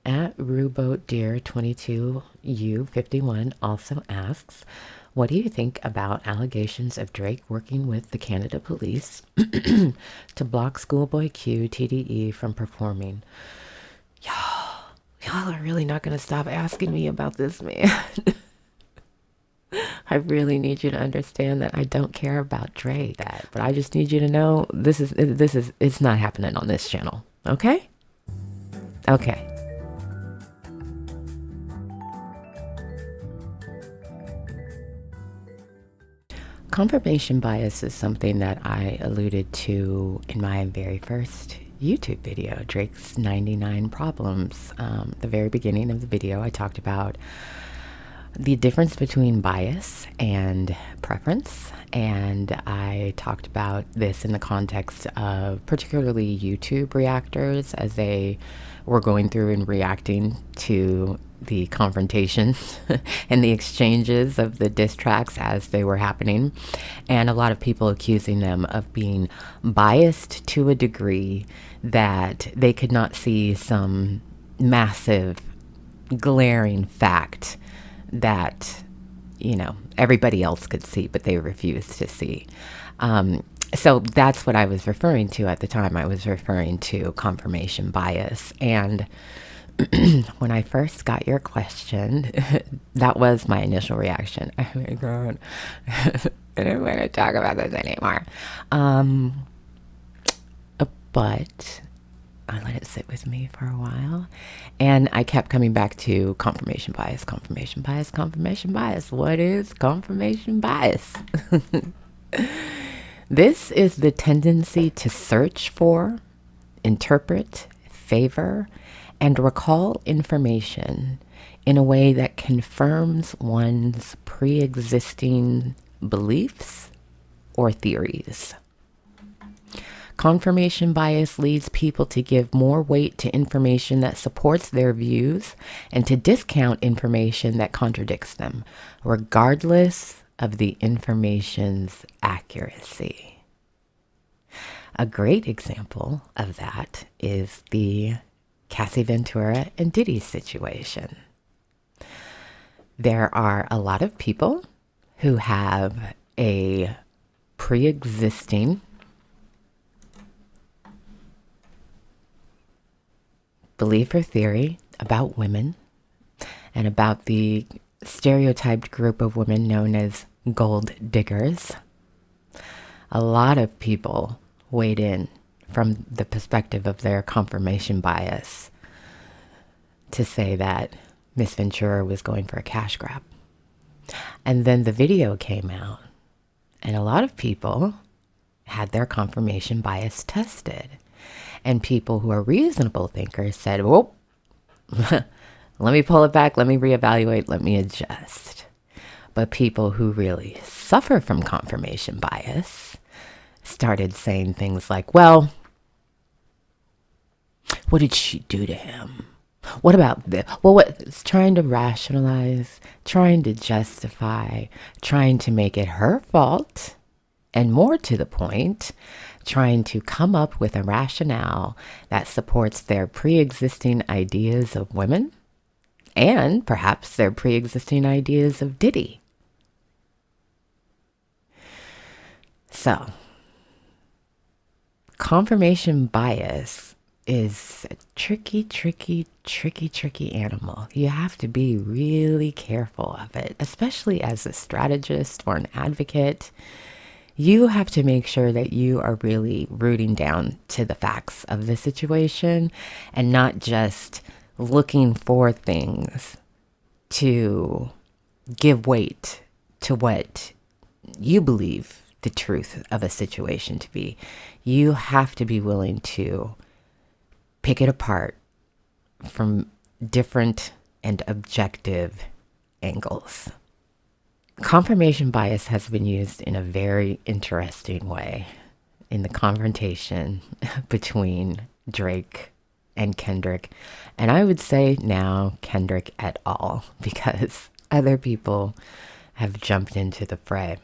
At RuboatDeer22U51 also asks, what do you think about allegations of Drake working with the Canada Police to block Schoolboy Q TDE from performing? Y'all are really not going to stop asking me about this, man. I really need you to understand that I don't care about Drake, but I just need you to know it's not happening on this channel. Okay? Okay. Confirmation bias is something that I alluded to in my very first YouTube video, Drake's 99 Problems. The very beginning of the video, I talked about the difference between bias and preference, and I talked about this in the context of particularly YouTube reactors as they were going through and reacting to the confrontations and the exchanges of the diss tracks as they were happening, and a lot of people accusing them of being biased to a degree that they could not see some massive glaring fact that, you know, everybody else could see, but they refused to see. So that's what I was referring to at the time. I was referring to confirmation bias. And when I first got your question, that was my initial reaction. Oh my God, I don't want to talk about this anymore. But I let it sit with me for a while, and I kept coming back to confirmation bias, confirmation bias, confirmation bias. What is confirmation bias? This is the tendency to search for, interpret, favor, and recall information in a way that confirms one's pre-existing beliefs or theories. Confirmation bias leads people to give more weight to information that supports their views and to discount information that contradicts them, regardless of the information's accuracy. A great example of that is the Cassie Ventura and Diddy situation. There are a lot of people who have a pre-existing belief or theory about women and about the stereotyped group of women known as gold diggers. A lot of people weighed in from the perspective of their confirmation bias to say that Miss Ventura was going for a cash grab. And then the video came out, and a lot of people had their confirmation bias tested. And people who are reasonable thinkers said, whoa, let me pull it back, let me reevaluate, let me adjust. But people who really suffer from confirmation bias started saying things like, well, what did she do to him? What about this? Well, what's trying to rationalize, trying to justify, trying to make it her fault, and more to the point, trying to come up with a rationale that supports their pre-existing ideas of women and perhaps their pre-existing ideas of Diddy. So, confirmation bias is a tricky animal. You have to be really careful of it, especially as a strategist or an advocate. You have to make sure that you are really rooting down to the facts of the situation and not just looking for things to give weight to what you believe the truth of a situation to be. You have to be willing to pick it apart from different and objective angles. Confirmation bias has been used in a very interesting way in the confrontation between Drake and Kendrick. And I would say now Kendrick et al., because other people have jumped into the fray.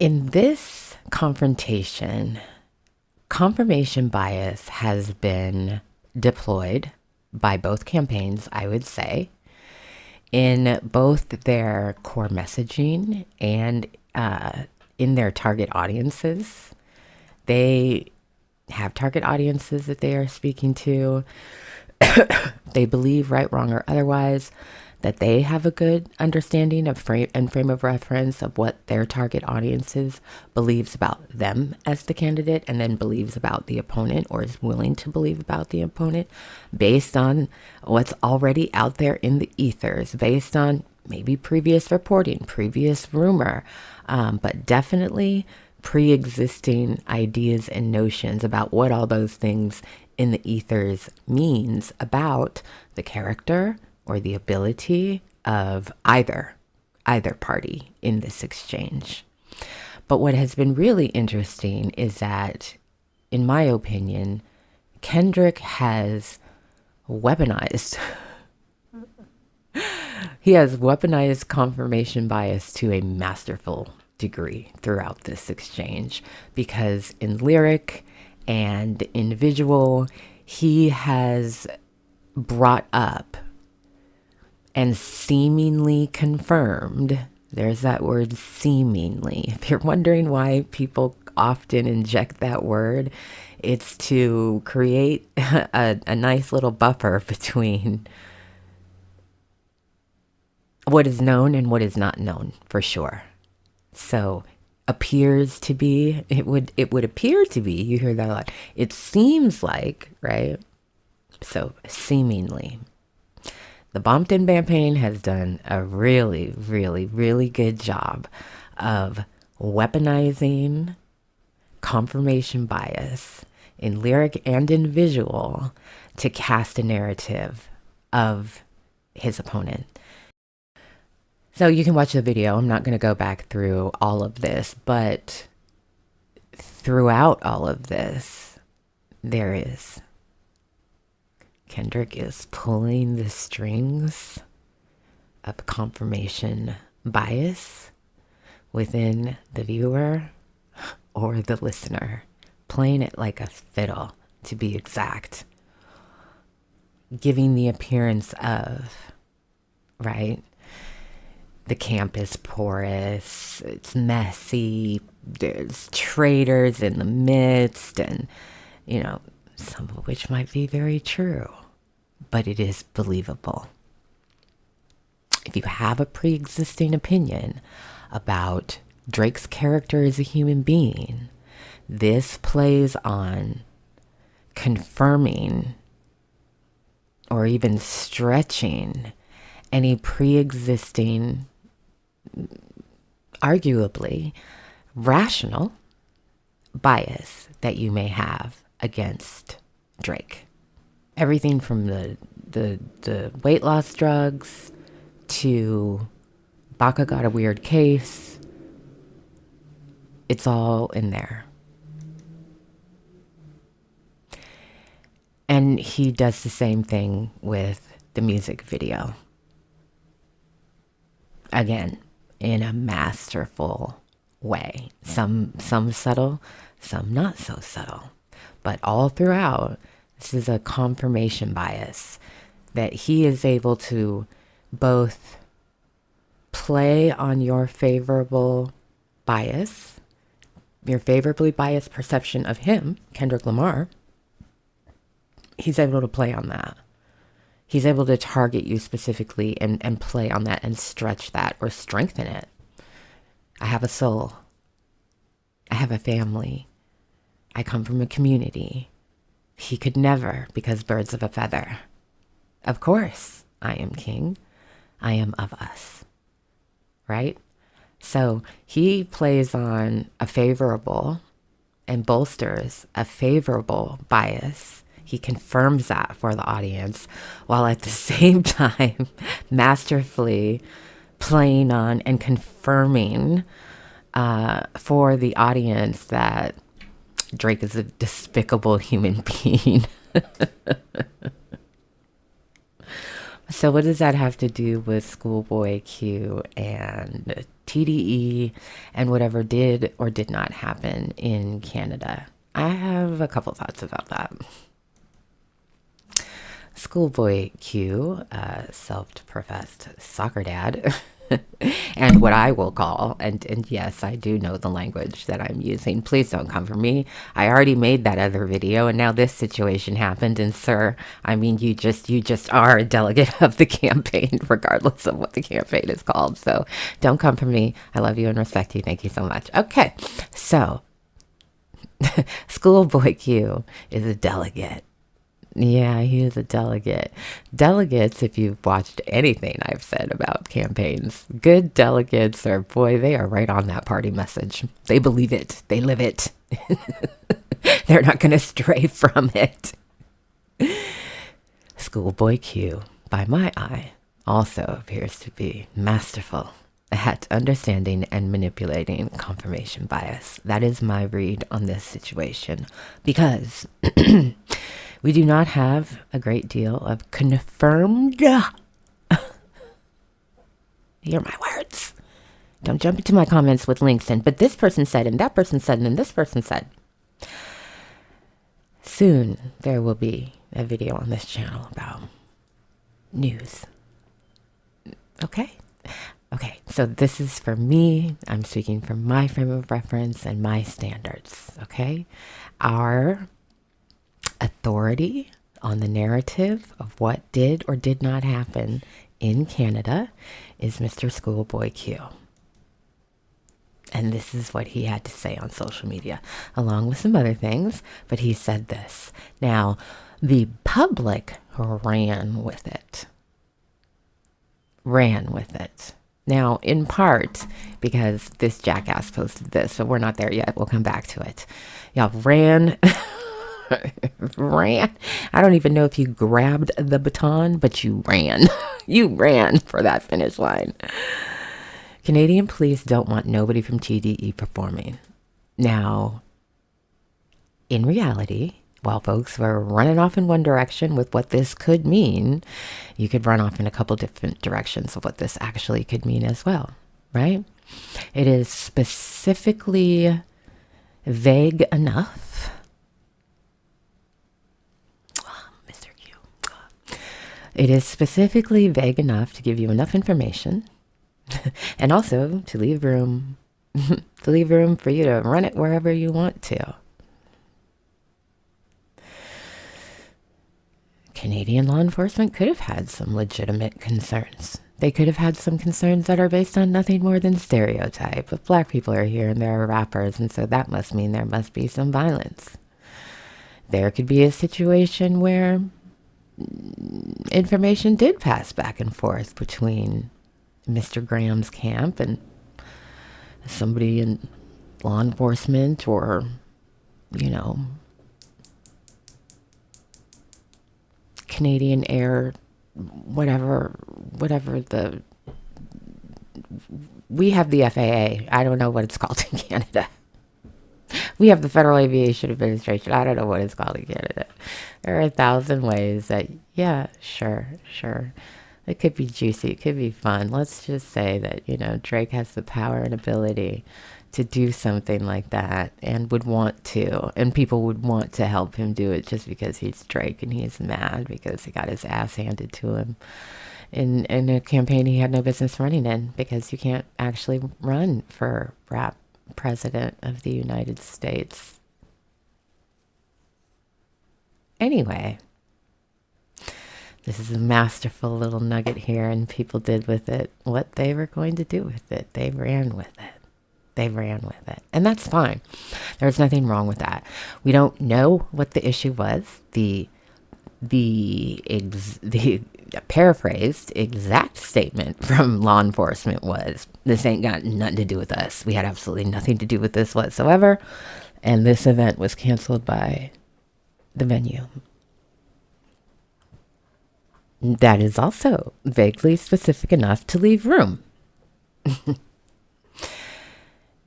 In this confrontation, confirmation bias has been deployed by both campaigns, I would say, in both their core messaging and in their target audiences. They have target audiences that they are speaking to. They believe, right, wrong, or otherwise, that they have a good understanding of frame of reference of what their target audiences believes about them as the candidate, and then believes about the opponent, or is willing to believe about the opponent based on what's already out there in the ethers, based on maybe previous reporting, previous rumor, but definitely pre-existing ideas and notions about what all those things in the ethers means about the character or the ability of either party in this exchange. But what has been really interesting is that, in my opinion, Kendrick has weaponized he has weaponized confirmation bias to a masterful degree throughout this exchange, because in lyric and in visual, he has brought up and seemingly confirmed. There's that word, seemingly. If you're wondering why people often inject that word, it's to create a nice little buffer between what is known and what is not known for sure. So appears to be, it would appear to be, you hear that a lot. It seems like, right? So seemingly. The Bompton campaign has done a really, really, really good job of weaponizing confirmation bias in lyric and in visual to cast a narrative of his opponent. So you can watch the video. I'm not going to go back through all of this, but throughout all of this, Kendrick is pulling the strings of confirmation bias within the viewer or the listener, playing it like a fiddle, to be exact, giving the appearance of, right? The camp is porous, it's messy, there's traitors in the midst, and, you know, some of which might be very true, but it is believable. If you have a pre-existing opinion about Drake's character as a human being, this plays on confirming or even stretching any pre-existing, arguably rational bias that you may have against Drake. Everything from the weight loss drugs to Baka got a weird case. It's all in there. And he does the same thing with the music video. Again, in a masterful way. Some subtle, some not so subtle. But all throughout, this is a confirmation bias that he is able to both play on your favorable bias, your favorably biased perception of him, Kendrick Lamar. He's able to play on that. He's able to target you specifically and play on that and stretch that or strengthen it. I have a soul. I have a family. I come from a community. He could never, because birds of a feather. Of course, I am king. I am of us. Right? So he plays on a favorable and bolsters a favorable bias. He confirms that for the audience, while at the same time masterfully playing on and confirming for the audience that Drake is a despicable human being. So what does that have to do with ScHoolboy Q and TDE and whatever did or did not happen in Canada? I have a couple thoughts about that. Schoolboy Q, self-professed soccer dad, and what I will call, and yes, I do know the language that I'm using. Please don't come for me. I already made that other video, and now this situation happened. And sir, I mean, you just are a delegate of the campaign, regardless of what the campaign is called. So don't come for me. I love you and respect you. Thank you so much. Okay, so Schoolboy Q is a delegate. Yeah, he is a delegate. Delegates, if you've watched anything I've said about campaigns, good delegates are, boy, they are right on that party message. They believe it. They live it. They're not going to stray from it. Schoolboy Q, by my eye, also appears to be masterful at understanding and manipulating confirmation bias. That is my read on this situation, because we do not have a great deal of confirmed. Hear my words. Don't jump into my comments with links and, but this person said, and that person said, and this person said. Soon there will be a video on this channel about news. Okay? Okay, so this is for me. I'm speaking from my frame of reference and my standards. Okay? Our authority on the narrative of what did or did not happen in Canada is Mr. Schoolboy Q. And this is what he had to say on social media, along with some other things, but he said this. Now, the public ran with it. Now, in part, because this jackass posted this, but we're not there yet. We'll come back to it. Y'all ran... ran. I don't even know if you grabbed the baton, but you ran. You ran for that finish line. Canadian police don't want nobody from TDE performing. Now, in reality, while folks were running off in one direction with what this could mean, you could run off in a couple different directions of what this actually could mean as well, right? It is specifically vague enough. It is specifically vague enough to give you enough information and also to leave room for you to run it wherever you want to. Canadian law enforcement could have had some legitimate concerns. They could have had some concerns that are based on nothing more than stereotype. If black people are here and there are rappers, and so that must mean there must be some violence. There could be a situation where information did pass back and forth between Mr. Graham's camp and somebody in law enforcement, or, you know, Canadian Air, whatever the... We have the FAA. I don't know what it's called in Canada. We have the Federal Aviation Administration. I don't know what it's called in Canada. There are 1,000 ways that, yeah, sure. It could be juicy. It could be fun. Let's just say that, you know, Drake has the power and ability to do something like that and would want to. And people would want to help him do it just because he's Drake and he's mad because he got his ass handed to him in a campaign he had no business running in, because you can't actually run for rap president of the United States. Anyway, this is a masterful little nugget here, and people did with it what they were going to do with it. They ran with it. And that's fine. There's nothing wrong with that. We don't know what the issue was. The paraphrased exact statement from law enforcement was, this ain't got nothing to do with us. We had absolutely nothing to do with this whatsoever. And this event was canceled by the venue. That is also vaguely specific enough to leave room.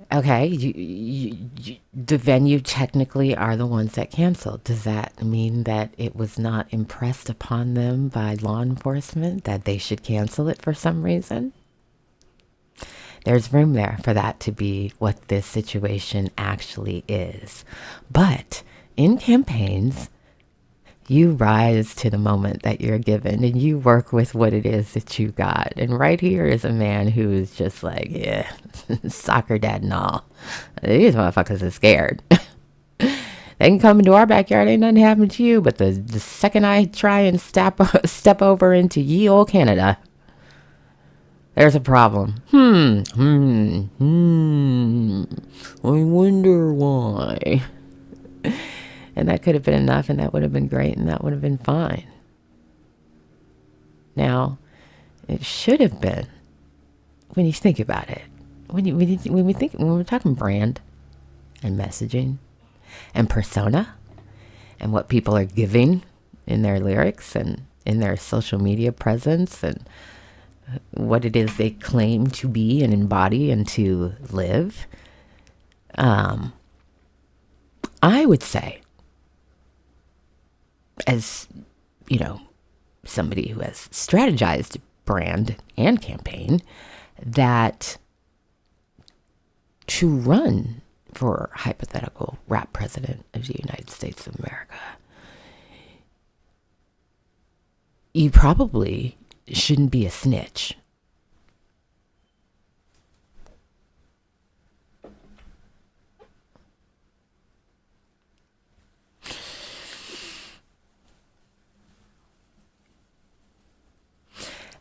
Okay, the venue technically are the ones that canceled. Does that mean that it was not impressed upon them by law enforcement that they should cancel it for some reason? There's room there for that to be what this situation actually is. But in campaigns, you rise to the moment that you're given and you work with what it is that you got. And right here is a man who is just like, yeah, soccer dad and all. These motherfuckers are scared. They can come into our backyard, ain't nothing happened to you. But the second I try and step over into ye old Canada, there's a problem. I wonder why. And that could have been enough, and that would have been great, and that would have been fine. Now, it should have been, when you think about it, when we're talking brand and messaging and persona and what people are giving in their lyrics and in their social media presence and what it is they claim to be and embody and to live, I would say, as, you know, somebody who has strategized brand and campaign, that to run for hypothetical rap president of the United States of America, you probably shouldn't be a snitch.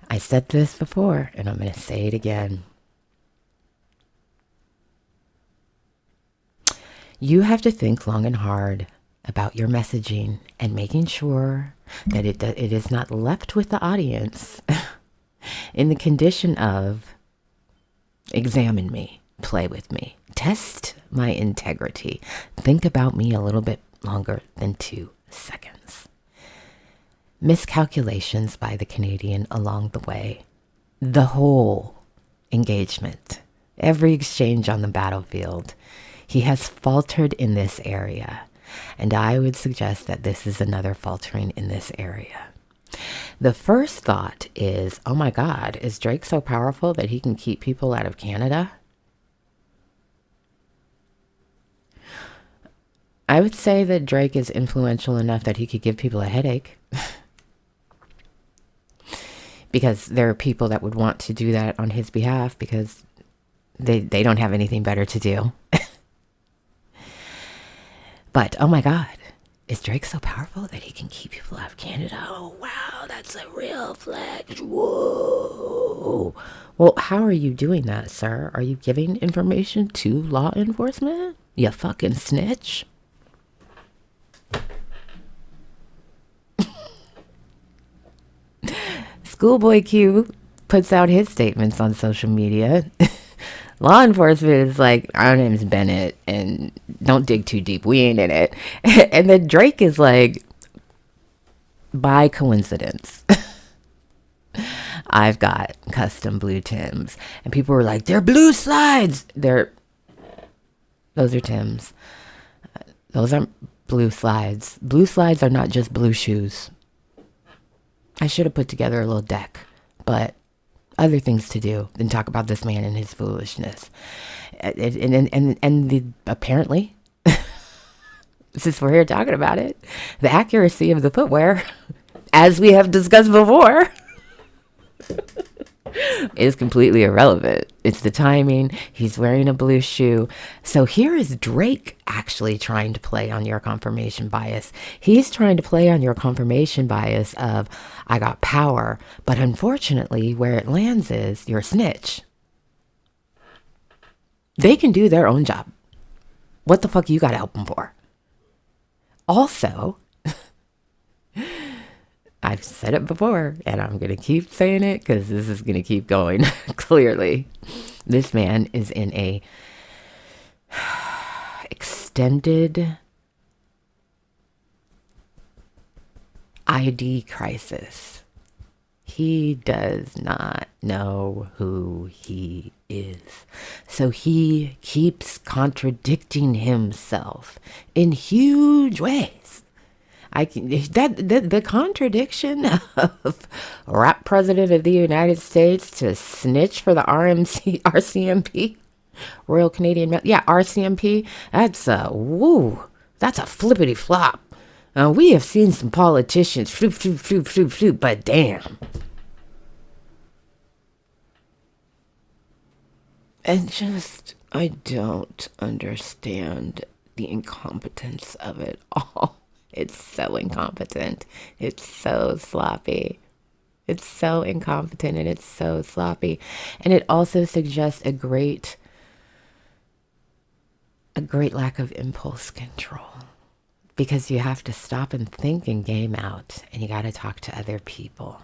I said this before, and I'm going to say it again. You have to think long and hard about your messaging and making sure that it is not left with the audience in the condition of examine me, play with me, test my integrity, think about me a little bit longer than 2 seconds. Miscalculations by the Canadian along the way, the whole engagement, every exchange on the battlefield, he has faltered in this area. And I would suggest that this is another faltering in this area. The first thought is, oh my God, is Drake so powerful that he can keep people out of Canada? I would say that Drake is influential enough that he could give people a headache. Because there are people that would want to do that on his behalf because they don't have anything better to do. But, oh my God, is Drake so powerful that he can keep people out of Canada? Oh, wow, that's a real flex. Whoa. Well, how are you doing that, sir? Are you giving information to law enforcement? You fucking snitch. ScHoolboy Q puts out his statements on social media. Law enforcement is like, our name's Bennett, and don't dig too deep. We ain't in it. And then Drake is like, by coincidence, I've got custom blue Tims. And people were like, they're blue slides. Those are Tims. Those aren't blue slides. Blue slides are not just blue shoes. I should have put together a little deck, but other things to do than talk about this man and his foolishness. And apparently, since we're here talking about it, the accuracy of the footwear, as we have discussed before, is completely irrelevant. It's the timing. He's wearing a blue shoe. So here is Drake actually trying to play on your confirmation bias. He's trying to play on your confirmation bias of, I got power. But unfortunately, where it lands is you're a snitch. They can do their own job. What the fuck you got to help them for? Also, I've said it before, and I'm going to keep saying it because this is going to keep going. Clearly, this man is in a extended ID crisis. He does not know who he is. So he keeps contradicting himself in huge ways. The contradiction of rap president of the United States to snitch for the RCMP, Royal Canadian, RCMP, that's woo. That's a flippity flop. We have seen some politicians, floop, but damn. And just, I don't understand the incompetence of it all. It's so incompetent. It's so sloppy. It's so incompetent and it's so sloppy. And it also suggests a great lack of impulse control, because you have to stop and think and game out, and you got to talk to other people.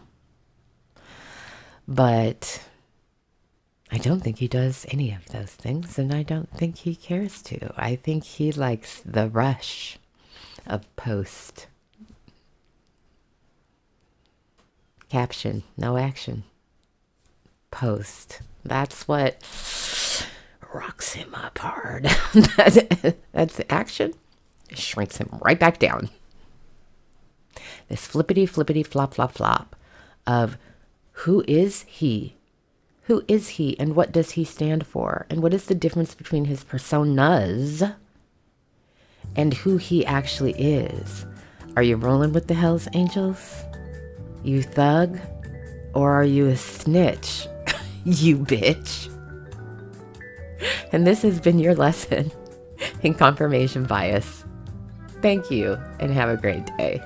But I don't think he does any of those things, and I don't think he cares to. I think he likes the rush of post. Caption, no action. Post. That's what rocks him up hard. That's action. Shrinks him right back down. This flippity flop of who is he? Who is he and what does he stand for? And what is the difference between his personas and who he actually is? Are you rolling with the Hells Angels? You thug? Or are you a snitch? You bitch. And this has been your lesson in confirmation bias. Thank you and have a great day.